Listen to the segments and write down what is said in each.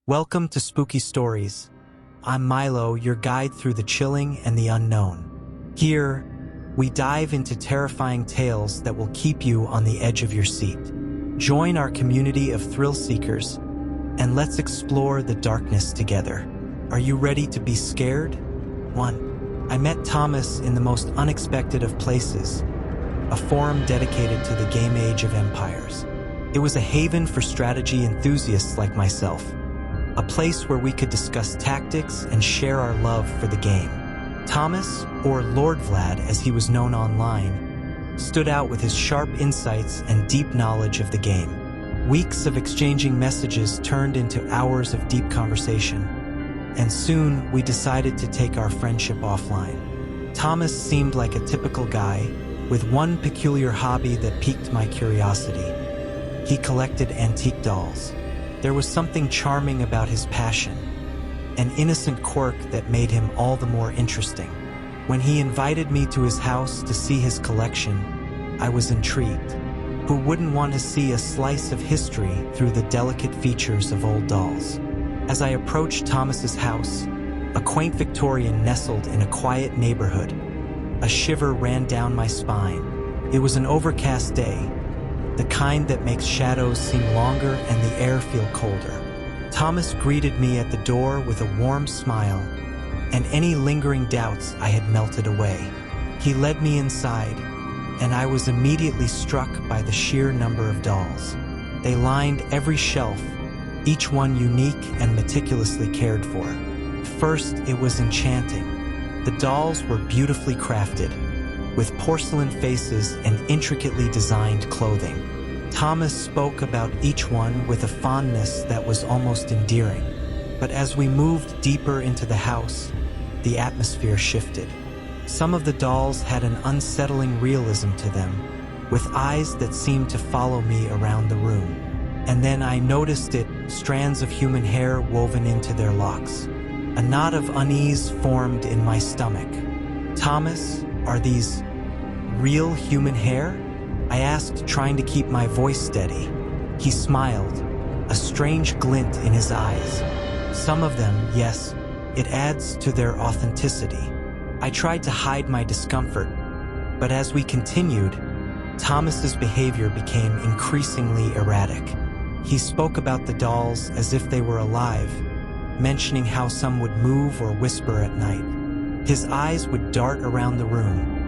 Welcome to Spooky Stories. I'm Milo, your guide through the chilling and the unknown. Here, we dive into terrifying tales that will keep you on the edge of your seat. Join our community of thrill seekers, and let's explore the darkness together. Are you ready to be scared? 1. I met Thomas in the most unexpected of places, a forum dedicated to the game Age of Empires. It was a haven for strategy enthusiasts like myself, a place where we could discuss tactics and share our love for the game. Thomas, or Lord Vlad as he was known online, stood out with his sharp insights and deep knowledge of the game. Weeks of exchanging messages turned into hours of deep conversation, and soon we decided to take our friendship offline. Thomas seemed like a typical guy, with one peculiar hobby that piqued my curiosity. He collected antique dolls. There was something charming about his passion, an innocent quirk that made him all the more interesting. When he invited me to his house to see his collection, I was intrigued. Who wouldn't want to see a slice of history through the delicate features of old dolls? As I approached Thomas's house, a quaint Victorian nestled in a quiet neighborhood, a shiver ran down my spine. It was an overcast day, the kind that makes shadows seem longer and the air feel colder. Thomas greeted me at the door with a warm smile, and any lingering doubts I had melted away. He led me inside, and I was immediately struck by the sheer number of dolls. They lined every shelf, each one unique and meticulously cared for. First, it was enchanting. The dolls were beautifully crafted, with porcelain faces and intricately designed clothing. Thomas spoke about each one with a fondness that was almost endearing. But as we moved deeper into the house, the atmosphere shifted. Some of the dolls had an unsettling realism to them, with eyes that seemed to follow me around the room. And then I noticed strands of human hair woven into their locks. A knot of unease formed in my stomach. Thomas, are these real human hair? I asked, trying to keep my voice steady. He smiled, a strange glint in his eyes. Some of them, yes, it adds to their authenticity. I tried to hide my discomfort, but as we continued, Thomas's behavior became increasingly erratic. He spoke about the dolls as if they were alive, mentioning how some would move or whisper at night. His eyes would dart around the room,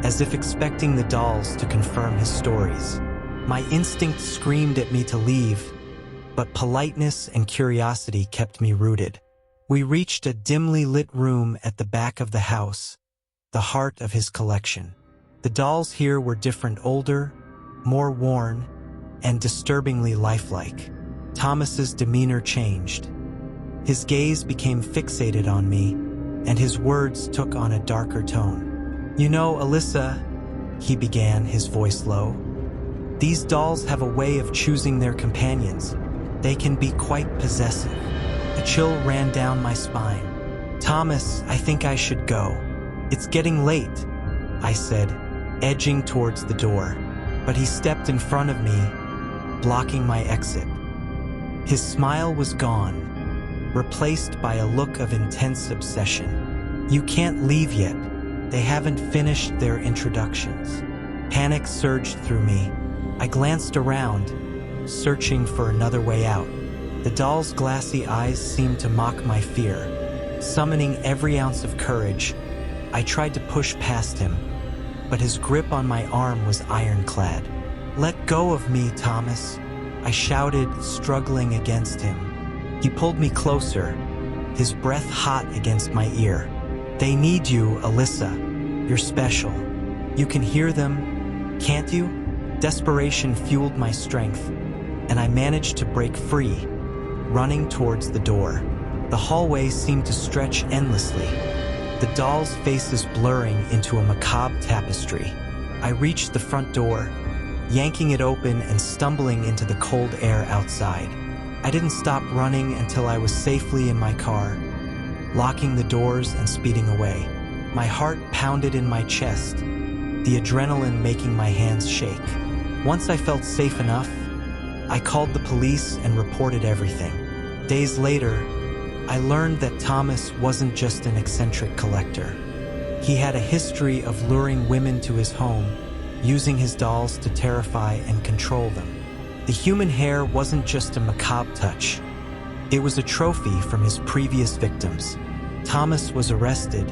as if expecting the dolls to confirm his stories. My instinct screamed at me to leave, but politeness and curiosity kept me rooted. We reached a dimly lit room at the back of the house, the heart of his collection. The dolls here were different, older, more worn, and disturbingly lifelike. Thomas's demeanor changed. His gaze became fixated on me, and his words took on a darker tone. You know, Alyssa, he began, his voice low, these dolls have a way of choosing their companions. They can be quite possessive. A chill ran down my spine. Thomas, I think I should go. It's getting late, I said, edging towards the door. But he stepped in front of me, blocking my exit. His smile was gone, replaced by a look of intense obsession. You can't leave yet. They haven't finished their introductions. Panic surged through me. I glanced around, searching for another way out. The doll's glassy eyes seemed to mock my fear. Summoning every ounce of courage, I tried to push past him, but his grip on my arm was ironclad. Let go of me, Thomas, I shouted, struggling against him. He pulled me closer, his breath hot against my ear. They need you, Alyssa. You're special. You can hear them, can't you? Desperation fueled my strength, and I managed to break free, running towards the door. The hallway seemed to stretch endlessly, the dolls' faces blurring into a macabre tapestry. I reached the front door, yanking it open and stumbling into the cold air outside. I didn't stop running until I was safely in my car, locking the doors and speeding away. My heart pounded in my chest, the adrenaline making my hands shake. Once I felt safe enough, I called the police and reported everything. Days later, I learned that Thomas wasn't just an eccentric collector. He had a history of luring women to his home, using his dolls to terrify and control them. The human hair wasn't just a macabre touch. It was a trophy from his previous victims. Thomas was arrested,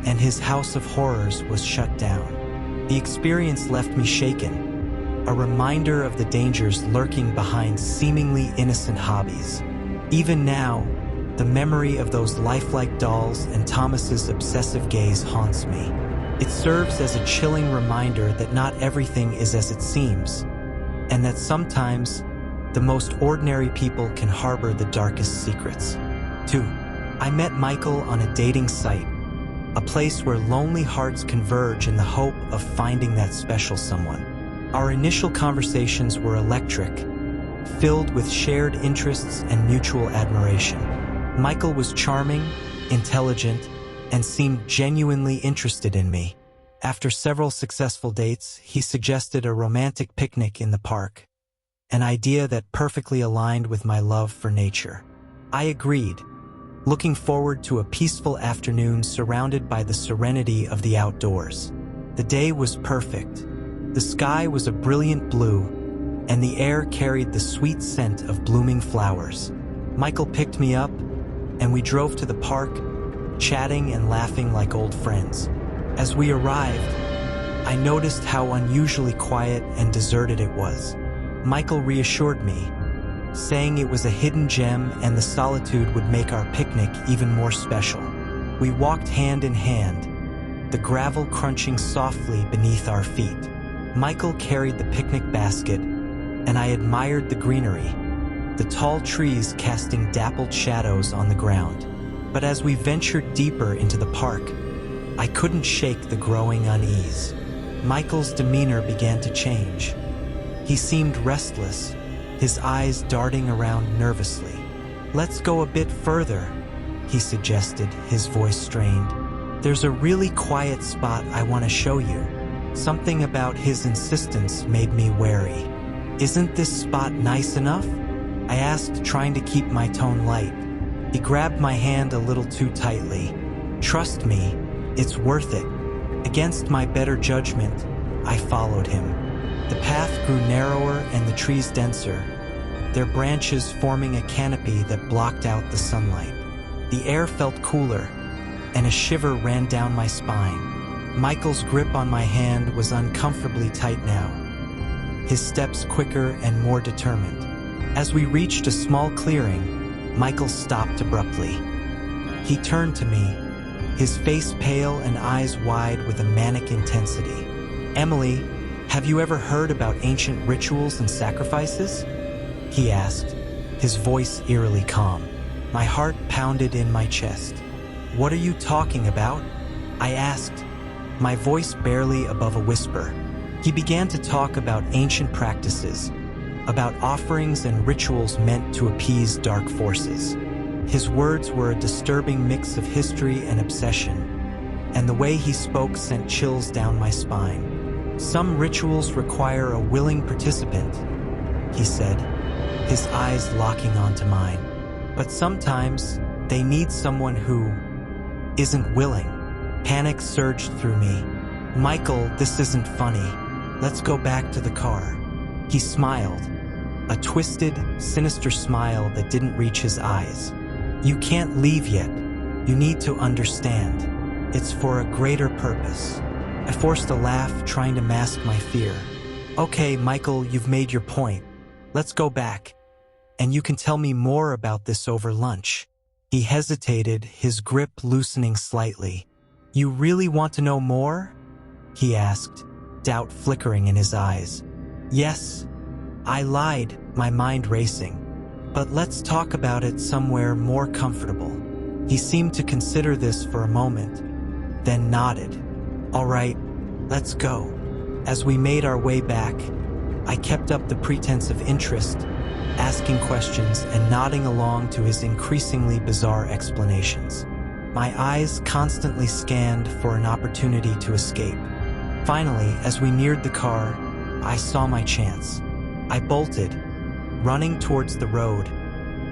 and his house of horrors was shut down. The experience left me shaken, a reminder of the dangers lurking behind seemingly innocent hobbies. Even now, the memory of those lifelike dolls and Thomas's obsessive gaze haunts me. It serves as a chilling reminder that not everything is as it seems, and that sometimes the most ordinary people can harbor the darkest secrets. 2. I met Michael on a dating site, a place where lonely hearts converge in the hope of finding that special someone. Our initial conversations were electric, filled with shared interests and mutual admiration. Michael was charming, intelligent, and seemed genuinely interested in me. After several successful dates, he suggested a romantic picnic in the park, an idea that perfectly aligned with my love for nature. I agreed, looking forward to a peaceful afternoon surrounded by the serenity of the outdoors. The day was perfect. The sky was a brilliant blue, and the air carried the sweet scent of blooming flowers. Michael picked me up, and we drove to the park, chatting and laughing like old friends. As we arrived, I noticed how unusually quiet and deserted it was. Michael reassured me, saying it was a hidden gem and the solitude would make our picnic even more special. We walked hand in hand, the gravel crunching softly beneath our feet. Michael carried the picnic basket, and I admired the greenery, the tall trees casting dappled shadows on the ground. But as we ventured deeper into the park, I couldn't shake the growing unease. Michael's demeanor began to change. He seemed restless, his eyes darting around nervously. "Let's go a bit further," he suggested, his voice strained. "There's a really quiet spot I want to show you." Something about his insistence made me wary. "Isn't this spot nice enough?" I asked, trying to keep my tone light. He grabbed my hand a little too tightly. "Trust me, it's worth it." Against my better judgment, I followed him. The path grew narrower and the trees denser, their branches forming a canopy that blocked out the sunlight. The air felt cooler, and a shiver ran down my spine. Michael's grip on my hand was uncomfortably tight now, his steps quicker and more determined. As we reached a small clearing, Michael stopped abruptly. He turned to me, his face pale and eyes wide with a manic intensity. "Emily, have you ever heard about ancient rituals and sacrifices?" he asked, his voice eerily calm. My heart pounded in my chest. "What are you talking about?" I asked, my voice barely above a whisper. He began to talk about ancient practices, about offerings and rituals meant to appease dark forces. His words were a disturbing mix of history and obsession, and the way he spoke sent chills down my spine. "Some rituals require a willing participant," he said, his eyes locking onto mine. "But sometimes they need someone who isn't willing." Panic surged through me. "Michael, this isn't funny. Let's go back to the car." He smiled, a twisted, sinister smile that didn't reach his eyes. "You can't leave yet. You need to understand. It's for a greater purpose." I forced a laugh, trying to mask my fear. "Okay, Michael, you've made your point. Let's go back, and you can tell me more about this over lunch." He hesitated, his grip loosening slightly. "You really want to know more?" he asked, doubt flickering in his eyes. "Yes," I lied, my mind racing. "But let's talk about it somewhere more comfortable." He seemed to consider this for a moment, then nodded. "All right, let's go." As we made our way back, I kept up the pretense of interest, asking questions and nodding along to his increasingly bizarre explanations. My eyes constantly scanned for an opportunity to escape. Finally, as we neared the car, I saw my chance. I bolted, running towards the road,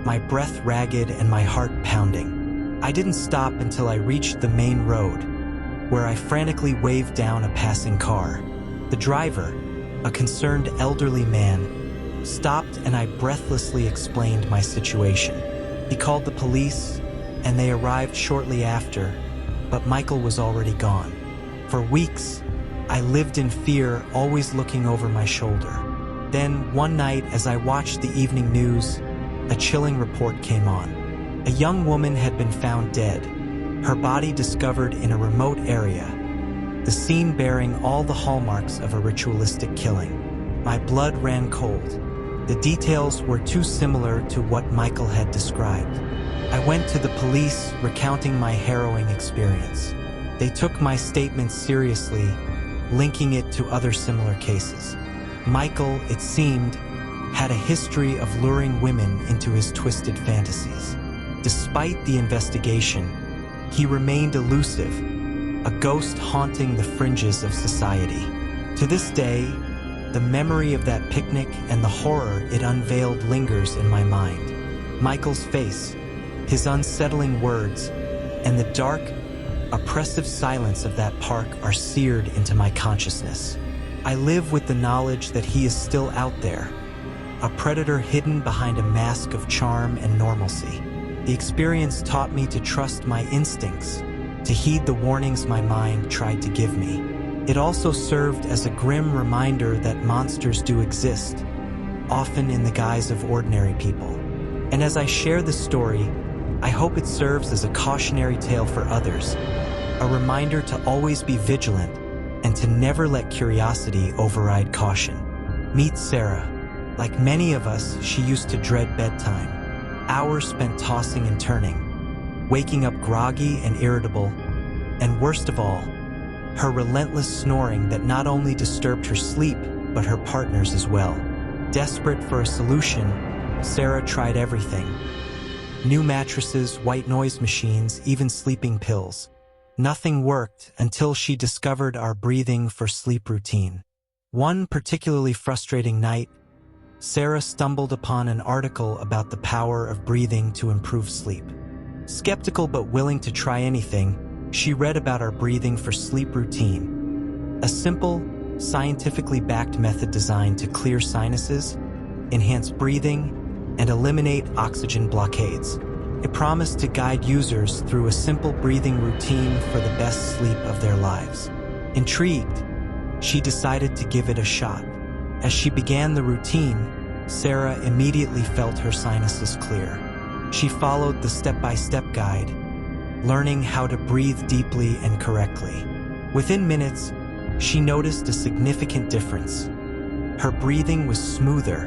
my breath ragged and my heart pounding. I didn't stop until I reached the main road, where I frantically waved down a passing car. The driver, a concerned elderly man, stopped and I breathlessly explained my situation. He called the police, and they arrived shortly after, but Michael was already gone. For weeks, I lived in fear, always looking over my shoulder. Then, one night, as I watched the evening news, a chilling report came on. A young woman had been found dead, her body discovered in a remote area, the scene bearing all the hallmarks of a ritualistic killing. My blood ran cold. The details were too similar to what Michael had described. I went to the police, recounting my harrowing experience. They took my statement seriously, linking it to other similar cases. Michael, it seemed, had a history of luring women into his twisted fantasies. Despite the investigation, he remained elusive, a ghost haunting the fringes of society. To this day, the memory of that picnic and the horror it unveiled lingers in my mind. Michael's face, his unsettling words, and the dark, oppressive silence of that park are seared into my consciousness. I live with the knowledge that he is still out there, a predator hidden behind a mask of charm and normalcy. The experience taught me to trust my instincts, to heed the warnings my mind tried to give me. It also served as a grim reminder that monsters do exist, often in the guise of ordinary people. And as I share this story, I hope it serves as a cautionary tale for others, a reminder to always be vigilant and to never let curiosity override caution. Meet Sarah. Like many of us, she used to dread bedtime, hours spent tossing and turning, waking up groggy and irritable, and worst of all, her relentless snoring that not only disturbed her sleep, but her partner's as well. Desperate for a solution, Sarah tried everything. New mattresses, white noise machines, even sleeping pills. Nothing worked until she discovered our breathing for sleep routine. One particularly frustrating night, Sarah stumbled upon an article about the power of breathing to improve sleep. Skeptical but willing to try anything, she read about our breathing for sleep routine, a simple, scientifically backed method designed to clear sinuses, enhance breathing, and eliminate oxygen blockades. It promised to guide users through a simple breathing routine for the best sleep of their lives. Intrigued, she decided to give it a shot. As she began the routine, Sarah immediately felt her sinuses clear. She followed the step-by-step guide, learning how to breathe deeply and correctly. Within minutes, she noticed a significant difference. Her breathing was smoother,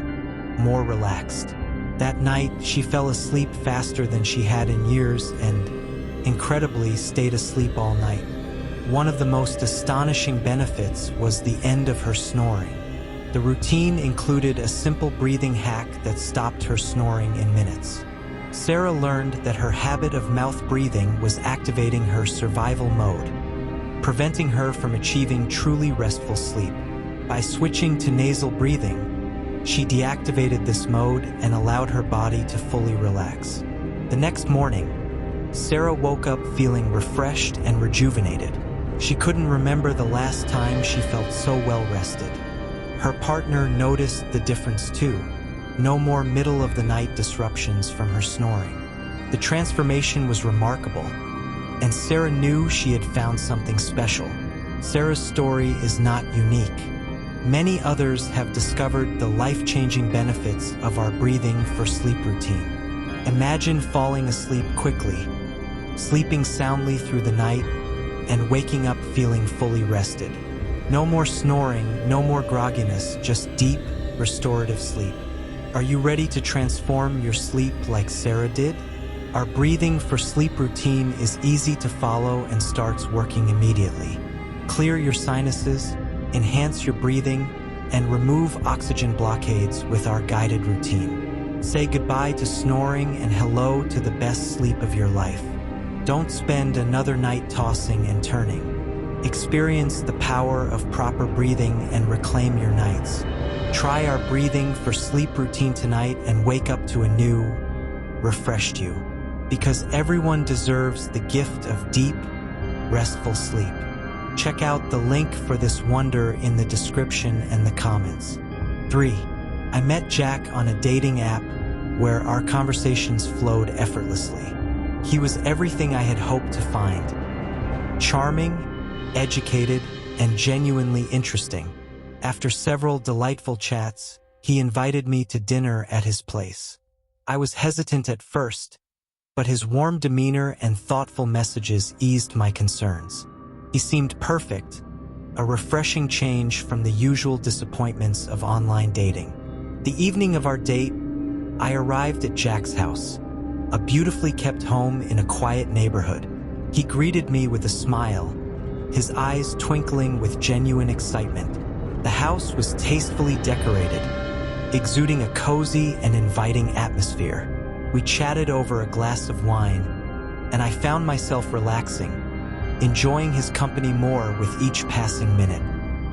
more relaxed. That night, she fell asleep faster than she had in years and, incredibly, stayed asleep all night. One of the most astonishing benefits was the end of her snoring. The routine included a simple breathing hack that stopped her snoring in minutes. Sarah learned that her habit of mouth breathing was activating her survival mode, preventing her from achieving truly restful sleep. By switching to nasal breathing, she deactivated this mode and allowed her body to fully relax. The next morning, Sarah woke up feeling refreshed and rejuvenated. She couldn't remember the last time she felt so well rested. Her partner noticed the difference too. No more middle-of-the-night disruptions from her snoring. The transformation was remarkable, and Sarah knew she had found something special. Sarah's story is not unique. Many others have discovered the life-changing benefits of our breathing for sleep routine. Imagine falling asleep quickly, sleeping soundly through the night, and waking up feeling fully rested. No more snoring, no more grogginess, just deep, restorative sleep. Are you ready to transform your sleep like Sarah did? Our breathing for sleep routine is easy to follow and starts working immediately. Clear your sinuses, enhance your breathing, and remove oxygen blockades with our guided routine. Say goodbye to snoring and hello to the best sleep of your life. Don't spend another night tossing and turning. Experience the power of proper breathing and reclaim your nights. Try our breathing for sleep routine tonight and wake up to a new, refreshed you, because everyone deserves the gift of deep, restful sleep. Check out the link for this wonder in the description and the comments. 3. I met Jack on a dating app where our conversations flowed effortlessly. He was everything I had hoped to find. Charming, educated, and genuinely interesting. After several delightful chats, he invited me to dinner at his place. I was hesitant at first, but his warm demeanor and thoughtful messages eased my concerns. He seemed perfect, a refreshing change from the usual disappointments of online dating. The evening of our date, I arrived at Jack's house, a beautifully kept home in a quiet neighborhood. He greeted me with a smile, his eyes twinkling with genuine excitement. The house was tastefully decorated, exuding a cozy and inviting atmosphere. We chatted over a glass of wine, and I found myself relaxing, enjoying his company more with each passing minute.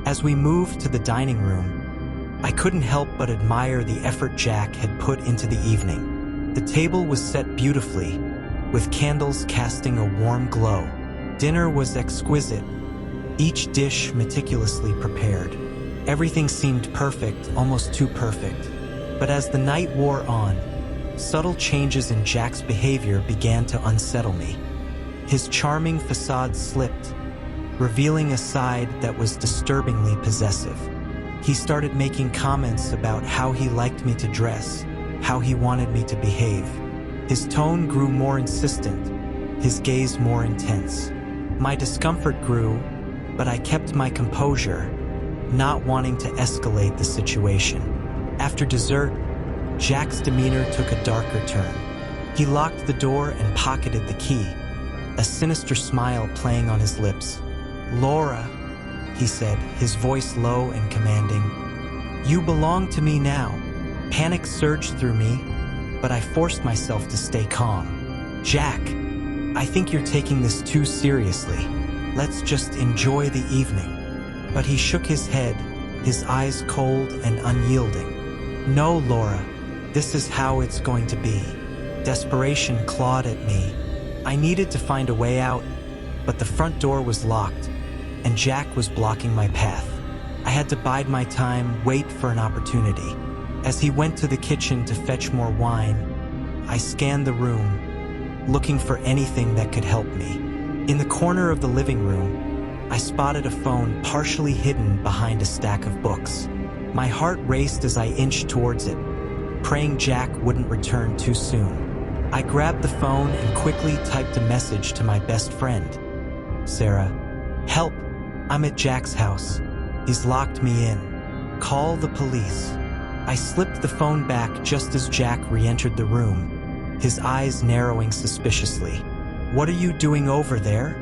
As we moved to the dining room, I couldn't help but admire the effort Jack had put into the evening. The table was set beautifully, with candles casting a warm glow. Dinner was exquisite, each dish meticulously prepared. Everything seemed perfect, almost too perfect. But as the night wore on, subtle changes in Jack's behavior began to unsettle me. His charming facade slipped, revealing a side that was disturbingly possessive. He started making comments about how he liked me to dress, how he wanted me to behave. His tone grew more insistent, his gaze more intense. My discomfort grew, but I kept my composure, not wanting to escalate the situation. After dessert, Jack's demeanor took a darker turn. He locked the door and pocketed the key, a sinister smile playing on his lips. "Laura," he said, his voice low and commanding, "you belong to me now." Panic surged through me, but I forced myself to stay calm. "Jack, I think you're taking this too seriously. Let's just enjoy the evening." But he shook his head, his eyes cold and unyielding. "No, Laura, this is how it's going to be." Desperation clawed at me. I needed to find a way out, but the front door was locked, and Jack was blocking my path. I had to bide my time, wait for an opportunity. As he went to the kitchen to fetch more wine, I scanned the room, looking for anything that could help me. In the corner of the living room, I spotted a phone partially hidden behind a stack of books. My heart raced as I inched towards it, praying Jack wouldn't return too soon. I grabbed the phone and quickly typed a message to my best friend. "Sarah, help! I'm at Jack's house. He's locked me in. Call the police." I slipped the phone back just as Jack re-entered the room, his eyes narrowing suspiciously. "What are you doing over there?"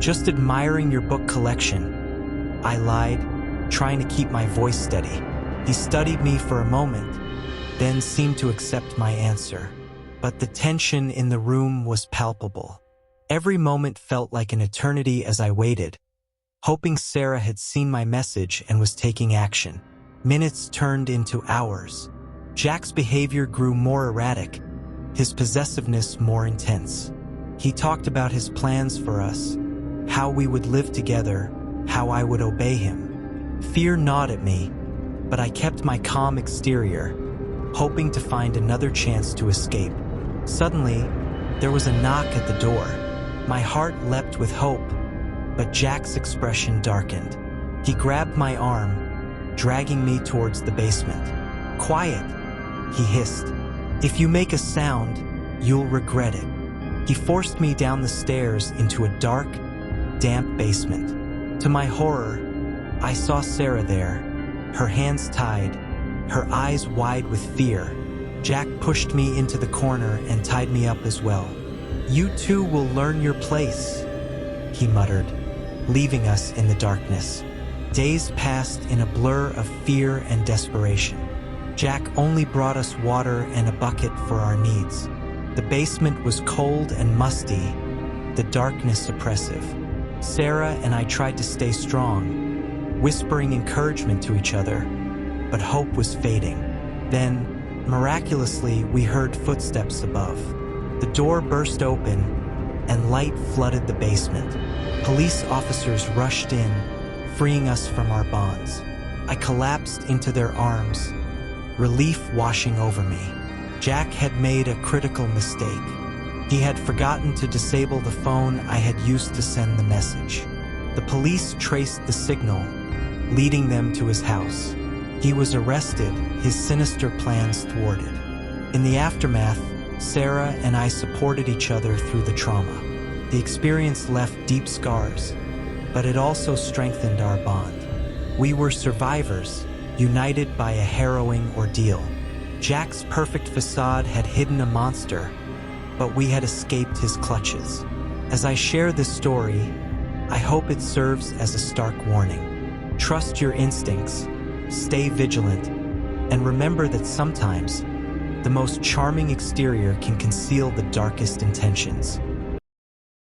"Just admiring your book collection," I lied, trying to keep my voice steady. He studied me for a moment, then seemed to accept my answer. But the tension in the room was palpable. Every moment felt like an eternity as I waited, hoping Sarah had seen my message and was taking action. Minutes turned into hours. Jack's behavior grew more erratic, his possessiveness more intense. He talked about his plans for us, how we would live together, how I would obey him. Fear gnawed at me, but I kept my calm exterior, hoping to find another chance to escape. Suddenly, there was a knock at the door. My heart leapt with hope, but Jack's expression darkened. He grabbed my arm, dragging me towards the basement. "Quiet," he hissed. "If you make a sound, you'll regret it." He forced me down the stairs into a dark, damp basement. To my horror, I saw Sarah there, her hands tied, her eyes wide with fear. Jack pushed me into the corner and tied me up as well. "You two will learn your place," he muttered, leaving us in the darkness. Days passed in a blur of fear and desperation. Jack only brought us water and a bucket for our needs. The basement was cold and musty, the darkness oppressive. Sarah and I tried to stay strong, whispering encouragement to each other, but hope was fading. Then, Miraculously, we heard footsteps above. The door burst open, and light flooded the basement. Police officers rushed in, freeing us from our bonds. I collapsed into their arms, relief washing over me. Jack had made a critical mistake. He had forgotten to disable the phone I had used to send the message. The police traced the signal, leading them to his house. He was arrested, his sinister plans thwarted. In the aftermath, Sarah and I supported each other through the trauma. The experience left deep scars, but it also strengthened our bond. We were survivors, united by a harrowing ordeal. Jack's perfect facade had hidden a monster, but we had escaped his clutches. As I share this story, I hope it serves as a stark warning. Trust your instincts, stay vigilant, and remember that sometimes the most charming exterior can conceal the darkest intentions.